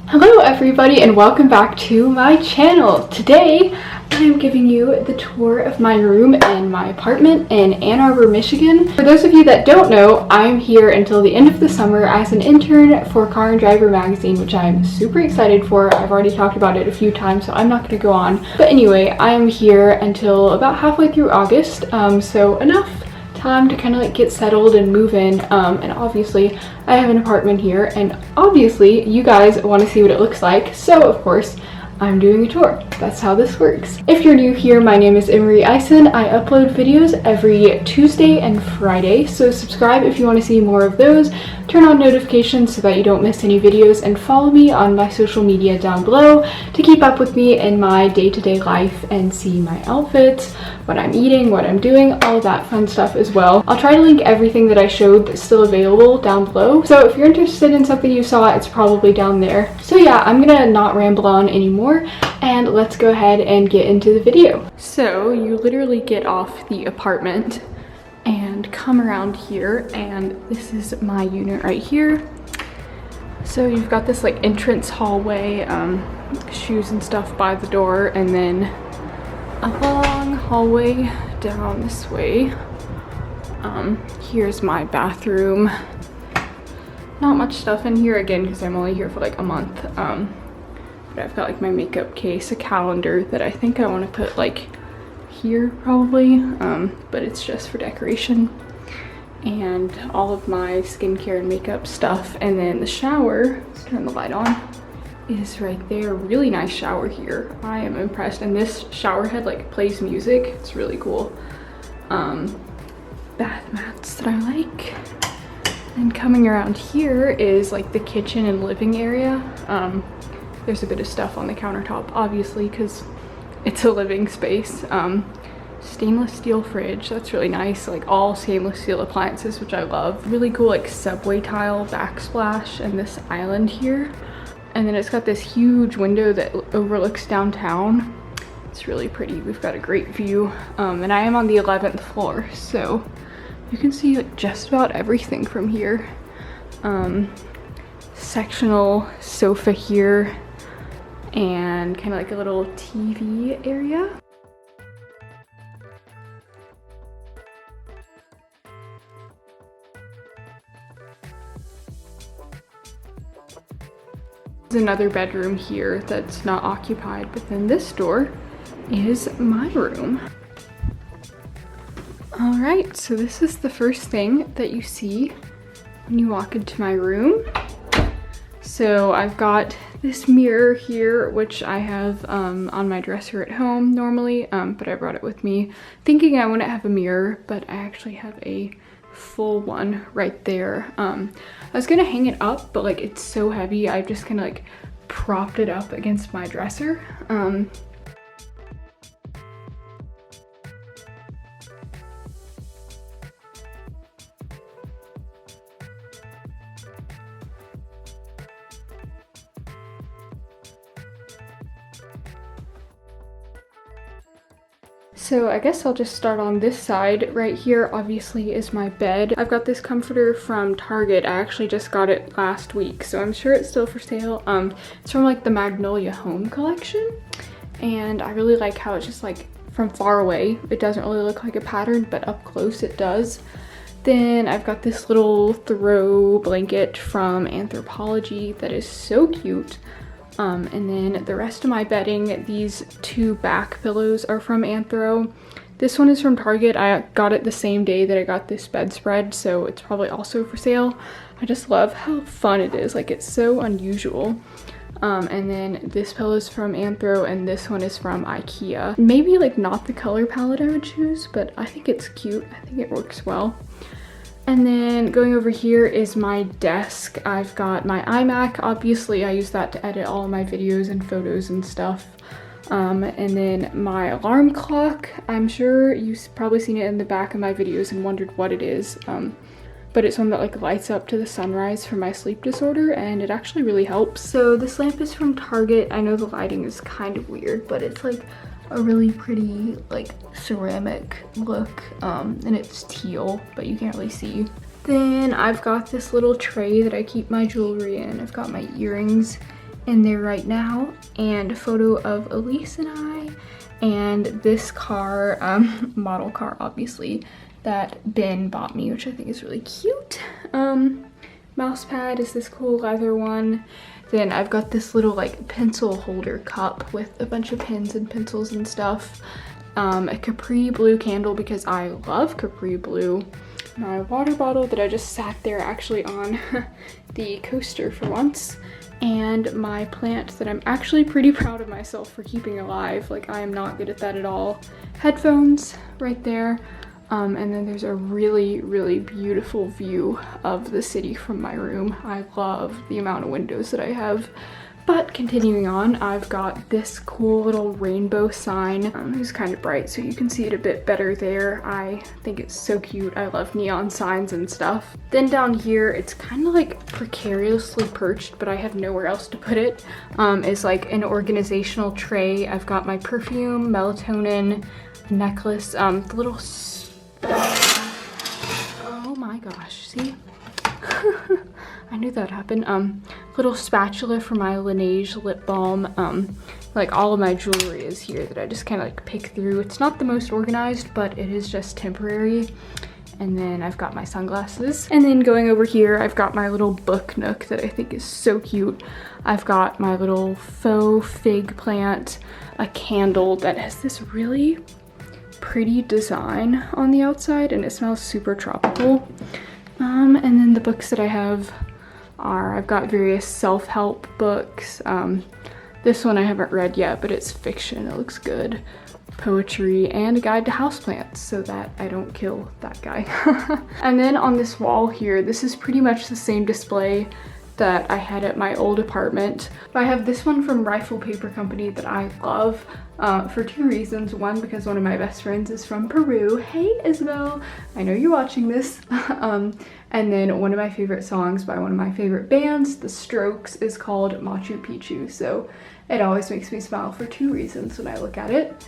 Hello everybody and welcome back to my channel. Today I am giving you the tour of my room and my apartment in Ann Arbor, Michigan. For those of you that don't know, I'm here until the end of the summer as an intern for Car and Driver magazine, which I'm super excited for. I've already talked about it a few times, so I'm not going to go on. But anyway, I am here until about halfway through August, so enough time to kind of like get settled and move in, and obviously I have an apartment here, and obviously you guys want to see what it looks like, so of course I'm doing a tour. That's how this works. If you're new here, my name is Emery Eisen. I upload videos every Tuesday and Friday, so subscribe if you want to see more of those. Turn on notifications so that you don't miss any videos, and follow me on my social media down below to keep up with me in my day-to-day life and see my outfits, what I'm eating, what I'm doing, all that fun stuff as well. I'll try to link everything that I showed that's still available down below, so if you're interested in something you saw, it's probably down there. So yeah, I'm gonna not ramble on anymore, and let's go ahead and get into the video. So you literally get off the apartment and come around here, and this is my unit right here. So you've got this like entrance hallway, shoes and stuff by the door, and then a long hallway down this way. Here's my bathroom. Not much stuff in here again because I'm only here for like a month. But I've got like my makeup case, a calendar that I think I want to put like here probably, but it's just for decoration, and all of my skincare and makeup stuff. And then the shower, let's turn the light on, is right there. Really nice shower here. I am impressed, and this shower head like plays music. It's really cool. Bath mats that I like. And coming around here is like the kitchen and living area. There's a bit of stuff on the countertop, obviously, because it's a living space. Stainless steel fridge, that's really nice. Like all stainless steel appliances, which I love. Really cool like subway tile backsplash and this island here. And then it's got this huge window that overlooks downtown. It's really pretty. We've got a great view. And I am on the 11th floor, so you can see like just about everything from here. Sectional sofa here, and kind of like a little TV area. There's another bedroom here that's not occupied, but then this door is my room. All right, so this is the first thing that you see when you walk into my room. So I've got this mirror here, which I have on my dresser at home normally, but I brought it with me thinking I wouldn't have a mirror, but I actually have a full one right there. I was gonna hang it up, but like it's so heavy, I just kind of like propped it up against my dresser. So I guess I'll just start on this side. Right here obviously is my bed. I've got this comforter from Target. I actually just got it last week, so I'm sure it's still for sale. It's from like the Magnolia Home collection, and I really like how it's just like from far away it doesn't really look like a pattern, but up close it does. Then I've got this little throw blanket from Anthropologie that is so cute. And then the rest of my bedding, these two back pillows are from Anthro. This one is from Target. I got it the same day that I got this bedspread, so it's probably also for sale. I just love how fun it is. Like, it's so unusual. And then this pillow is from Anthro, and this one is from IKEA. Maybe like not the color palette I would choose, but I think it's cute. I think it works well. And then going over here is my desk. I've got my iMac. Obviously I use that to edit all of my videos and photos and stuff. And then my alarm clock. I'm sure you've probably seen it in the back of my videos and wondered what it is. But it's one that like lights up to the sunrise for my sleep disorder, and it actually really helps. So this lamp is from Target. I know the lighting is kind of weird, but it's like a really pretty like ceramic look, and it's teal, but you can't really see. Then I've got this little tray that I keep my jewelry in. I've got my earrings in there right now, and a photo of Elise and I, and this car, model car obviously, that Ben bought me, which I think is really cute. Mouse pad is this cool leather one. Then I've got this little like pencil holder cup with a bunch of pens and pencils and stuff. A Capri Blue candle because I love Capri Blue. My water bottle that I just sat there actually on the coaster for once. And my plant that I'm actually pretty proud of myself for keeping alive. Like, I am not good at that at all. Headphones right there. And then there's a really, really beautiful view of the city from my room. I love the amount of windows that I have. But continuing on, I've got this cool little rainbow sign. It's kind of bright, so you can see it a bit better there. I think it's so cute. I love neon signs and stuff. Then down here, it's kind of like precariously perched, but I have nowhere else to put it. Is like an organizational tray. I've got my perfume, melatonin, necklace, the little... Oh my gosh, see? I knew that happened. Little spatula for my Laneige lip balm. Like all of my jewelry is here that I just kind of like pick through. It's not the most organized, but it is just temporary. And then I've got my sunglasses. And then going over here, I've got my little book nook that I think is so cute. I've got my little faux fig plant, a candle that has this really pretty design on the outside, and it smells super tropical. And then the books that I have are, I've got various self-help books. This one I haven't read yet, but it's fiction. It looks good. Poetry, and a guide to houseplants so that I don't kill that guy. And then on this wall here, this is pretty much the same display that I had at my old apartment. I have this one from Rifle Paper Company that I love for two reasons. One, because one of my best friends is from Peru. Hey Isabel, I know you're watching this. And then one of my favorite songs by one of my favorite bands, The Strokes, is called Machu Picchu. So it always makes me smile for two reasons when I look at it.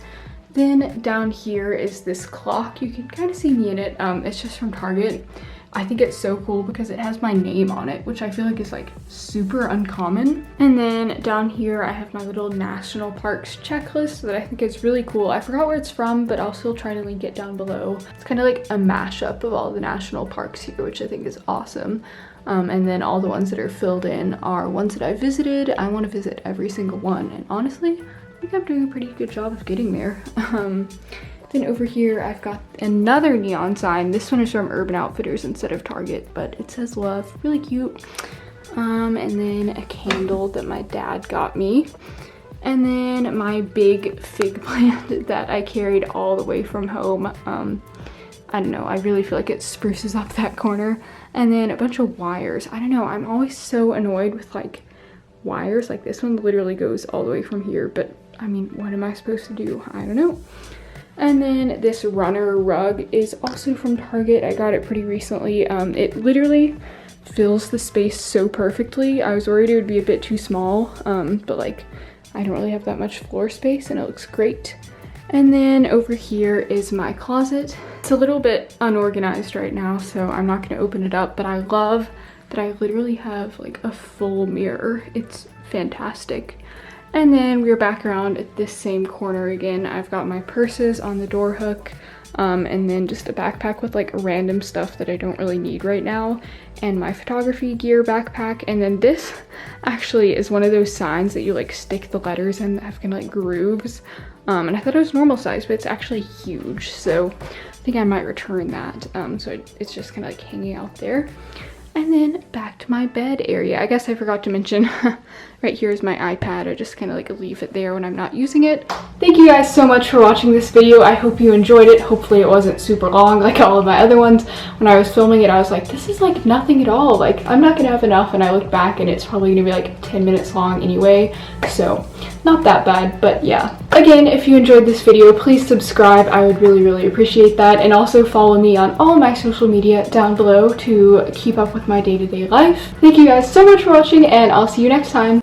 Then down here is this clock. You can kind of see me in it. It's just from Target. I think it's so cool because it has my name on it, which I feel like is like super uncommon. And then down here I have my little national parks checklist that I think is really cool. I forgot where it's from, but I'll still try to link it down below. It's kind of like a mashup of all the national parks here, which I think is awesome. And then all the ones that are filled in are ones that I visited. I want to visit every single one, and honestly, I think I'm doing a pretty good job of getting there. Then over here, I've got another neon sign. This one is from Urban Outfitters instead of Target, but it says love, really cute. And then a candle that my dad got me. And then my big fig plant that I carried all the way from home. I don't know, I really feel like it spruces up that corner. And then a bunch of wires. I don't know, I'm always so annoyed with like wires. Like this one literally goes all the way from here, but I mean, what am I supposed to do? I don't know. And then this runner rug is also from Target. I got it pretty recently. It literally fills the space so perfectly. I was worried it would be a bit too small, but like I don't really have that much floor space and it looks great. And then over here is my closet. It's a little bit unorganized right now, so I'm not gonna open it up, but I love that I literally have like a full mirror. It's fantastic. And then we're back around at this same corner again. I've got my purses on the door hook, and then just a backpack with like random stuff that I don't really need right now, and my photography gear backpack. And then this actually is one of those signs that you like stick the letters in that have kind of like grooves. And I thought it was normal size, but it's actually huge. So I think I might return that. So it's just kind of like hanging out there. And then back to my bed area. I guess I forgot to mention, right here is my iPad. I just kind of like leave it there when I'm not using it. Thank you guys so much for watching this video. I hope you enjoyed it. Hopefully it wasn't super long like all of my other ones. When I was filming it, I was like, this is like nothing at all. Like, I'm not gonna have enough. And I looked back and it's probably gonna be like 10 minutes long anyway. So not that bad, but yeah. Again, if you enjoyed this video, please subscribe. I would really, really appreciate that. And also follow me on all my social media down below to keep up with my day-to-day life. Thank you guys so much for watching, and I'll see you next time.